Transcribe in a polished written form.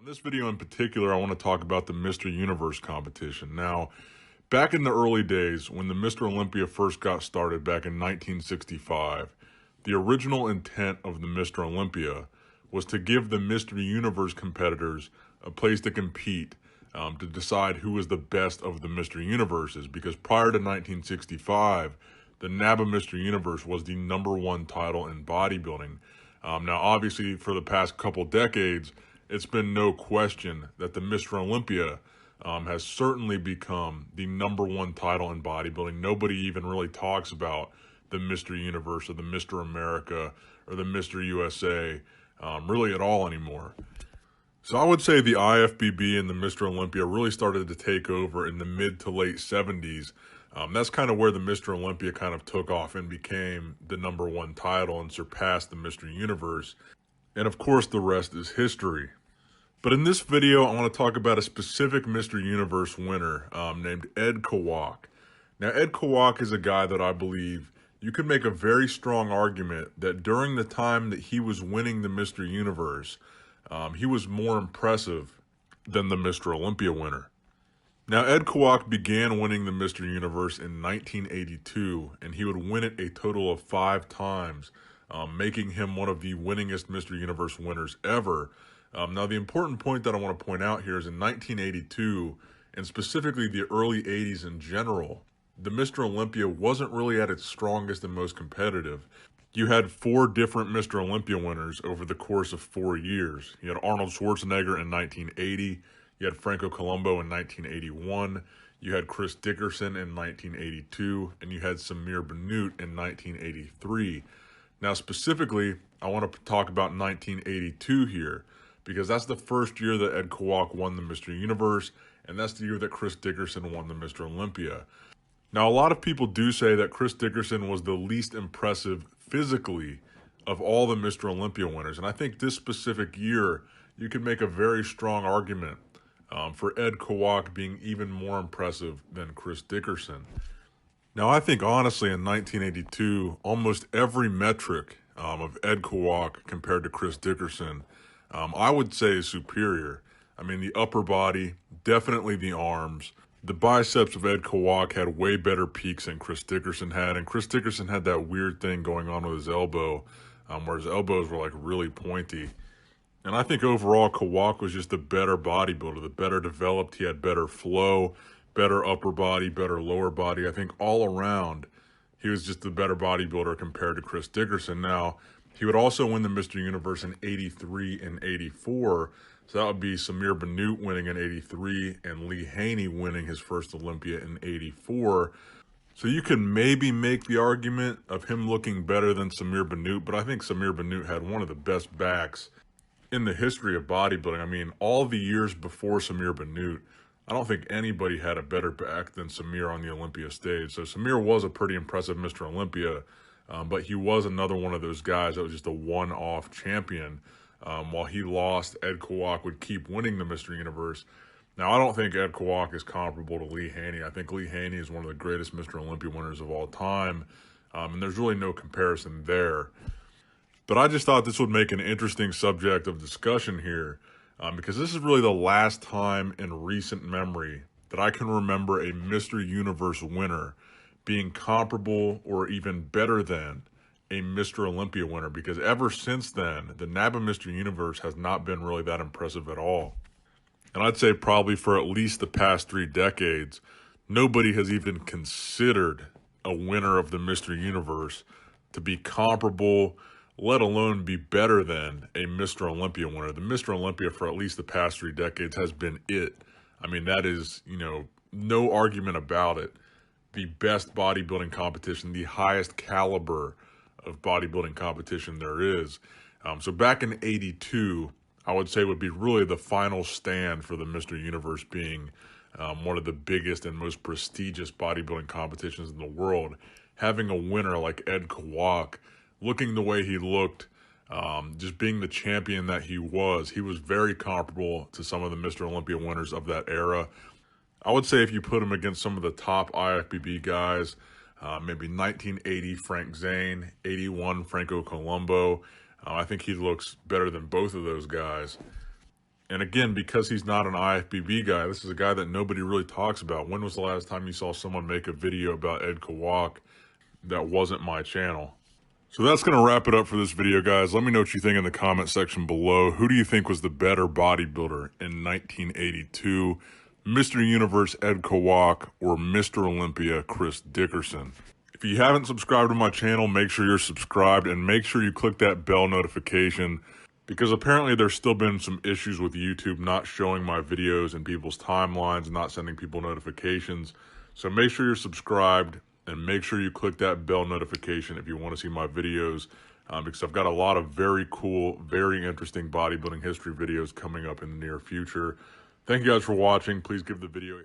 In this video in particular, I want to talk about the Mr. Universe competition. Now, back in the early days, when the Mr. Olympia first got started back in 1965, the original intent of the Mr. Olympia was to give the Mr. Universe competitors a place to compete, to decide who was the best of the Mr. Universes, because prior to 1965, the NABA Mr. Universe was the #1 title in bodybuilding. Now, obviously, for the past couple decades, it's been no question that the Mr. Olympia has certainly become the #1 title in bodybuilding. Nobody even really talks about the Mr. Universe or the Mr. America or the Mr. USA really at all anymore. So I would say the IFBB and the Mr. Olympia really started to take over in the mid to late 70s. That's kind of where the Mr. Olympia kind of took off and became the #1 title and surpassed the Mr. Universe. And of course, the rest is history. But in this video, I want to talk about a specific Mr. Universe winner named Ed Kawak. Now, Ed Kawak is a guy that I believe you could make a very strong argument that during the time that he was winning the Mr. Universe, he was more impressive than the Mr. Olympia winner. Now, Ed Kawak began winning the Mr. Universe in 1982, and he would win it a total of 5 times, making him one of the winningest Mr. Universe winners ever. Now, the important point that I want to point out here is in 1982, and specifically the early 80s in general, the Mr. Olympia wasn't really at its strongest and most competitive. You had 4 different Mr. Olympia winners over the course of 4 years. You had Arnold Schwarzenegger in 1980, you had Franco Columbu in 1981, you had Chris Dickerson in 1982, and you had Samir Bannout in 1983. Now, specifically, I want to talk about 1982 here, because that's the first year that Ed Kawak won the Mr. Universe, and that's the year that Chris Dickerson won the Mr. Olympia. Now, a lot of people do say that Chris Dickerson was the least impressive physically of all the Mr. Olympia winners, and I think this specific year, you could make a very strong argument for Ed Kawak being even more impressive than Chris Dickerson. Now, I think honestly in 1982, almost every metric of Ed Kawak compared to Chris Dickerson, I would say is superior. I mean, the upper body, definitely the arms. The biceps of Ed Kawak had way better peaks than Chris Dickerson had, and Chris Dickerson had that weird thing going on with his elbow, where his elbows were like really pointy. And I think overall, Kawak was just a better bodybuilder, the better developed. He had better flow, better upper body, better lower body. I think all around, he was just a better bodybuilder compared to Chris Dickerson. Now, he would also win the Mr. Universe in 83 and 84. So that would be Samir Bannout winning in 83 and Lee Haney winning his first Olympia in 84. So you can maybe make the argument of him looking better than Samir Bannout, but I think Samir Bannout had one of the best backs in the history of bodybuilding. I mean, all the years before Samir Bannout, I don't think anybody had a better back than Samir on the Olympia stage. So Samir was a pretty impressive Mr. Olympia, but he was another one of those guys that was just a one-off champion. While he lost, Ed Kawak would keep winning the Mr. Universe. Now, I don't think Ed Kawak is comparable to Lee Haney. I think Lee Haney is one of the greatest Mr. Olympia winners of all time, and there's really no comparison there. But I just thought this would make an interesting subject of discussion here, because this is really the last time in recent memory that I can remember a Mr. Universe winner being comparable or even better than a Mr. Olympia winner, because ever since then, the NABA Mr. Universe has not been really that impressive at all. And I'd say probably for at least the past 3 decades, nobody has even considered a winner of the Mr. Universe to be comparable, let alone be better than a Mr. Olympia winner. The Mr. Olympia for at least the past 3 decades has been it. I mean, that is, no argument about it. The best bodybuilding competition, the highest caliber of bodybuilding competition there is. So back in 82, I would say would be really the final stand for the Mr. Universe being one of the biggest and most prestigious bodybuilding competitions in the world. Having a winner like Ed Kawak, looking the way he looked, just being the champion that he was very comparable to some of the Mr. Olympia winners of that era. I would say if you put him against some of the top IFBB guys, maybe 1980 Frank Zane, 81 Franco Columbu, I think he looks better than both of those guys. And again, because he's not an IFBB guy, this is a guy that nobody really talks about. When was the last time you saw someone make a video about Ed Kawak that wasn't my channel? So that's going to wrap it up for this video, guys. Let me know what you think in the comment section below. Who do you think was the better bodybuilder in 1982? Mr. Universe Ed Kawak or Mr. Olympia Chris Dickerson? If you haven't subscribed to my channel, make sure you're subscribed and make sure you click that bell notification, because apparently there's still been some issues with YouTube not showing my videos in people's timelines, not sending people notifications. So make sure you're subscribed and make sure you click that bell notification if you want to see my videos, because I've got a lot of very cool, very interesting bodybuilding history videos coming up in the near future. Thank you guys for watching. Please give the video